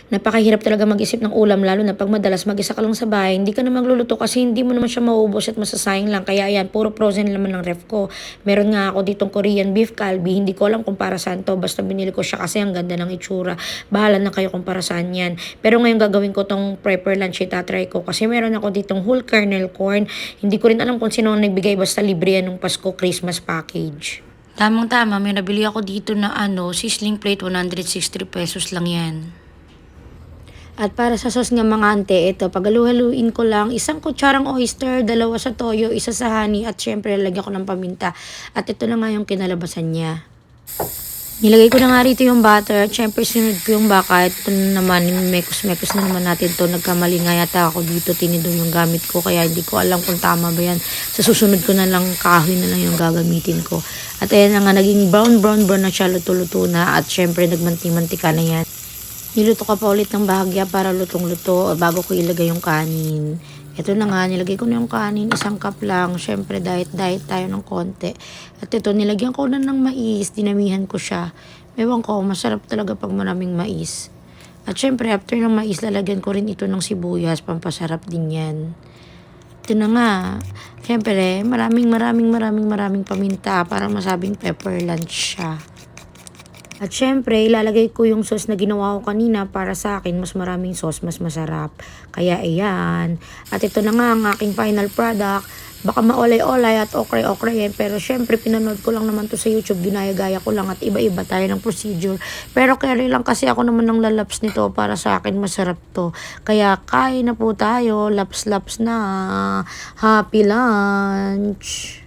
Napakahirap talaga mag-isip ng ulam lalo na 'pag madalas mag-isa ka lang sa bahay, hindi ka na magluluto kasi hindi mo naman siya mauubos at masasayang lang. Kaya ayan, puro frozen naman ng ref ko. Meron nga ako ditong Korean beef kalbi, hindi ko alam kung para saan 'to, basta binili ko siya kasi ang ganda ng itsura. Bahala na kayo kung para saan 'yan. Pero ngayon gagawin ko 'tong prepper lunch, itatry ko kasi meron ako ditong whole kernel corn. Hindi ko rin alam kung sino ang nagbigay, basta libre yan nung Pasko Christmas package. Tamang-tama, may nabili ako dito na sizzling plate, 160 pesos lang yan. At para sa sauce nga mga ante, ito, pagaluhaluin ko lang, isang kutsarang oyster, dalawa sa toyo, isa sa honey, at syempre lagyan ko ng paminta. At ito na nga yung kinalabasan niya. Nilagay ko na nga rito yung butter, at syempre sinunod ko yung baka. Ito na naman, mekos-mekos na naman natin to. Nagkamali nga yata ako dito, tinidor yung gamit ko, kaya hindi ko alam kung tama ba yan. Sa susunod ko na lang, kahoy na lang yung gagamitin ko. At ayan na nga, naging brown na siya, luto-luto na, at syempre nagmanti-mantika na yan. Niluto ka pa ulit ng bahagya para lutong-luto bago ko ilagay yung kanin. Ito na nga, nilagay ko na yung kanin, isang cup lang. Syempre, diet tayo ng konti. At ito, nilagyan ko na ng mais, dinamihan ko siya. Ewan ko, masarap talaga pag maraming mais. At syempre, after ng mais, lalagyan ko rin ito ng sibuyas, pampasarap din yan. Ito na nga, syempre, maraming paminta para masabing pepper lunch siya. At syempre, ilalagay ko yung sauce na ginawa ko kanina para sa akin, mas maraming sauce, mas masarap. Kaya ayan. At ito na nga ang aking final product. Baka maolay-olay at okray-okray yan. Pero syempre, pinanood ko lang naman to sa YouTube. Ginaya-gaya ko lang at iba-iba tayo ng procedure. Pero carry lang kasi ako naman ng lalaps nito. Para sa akin, masarap to. Kaya kain na po tayo. Laps-laps na. Happy lunch!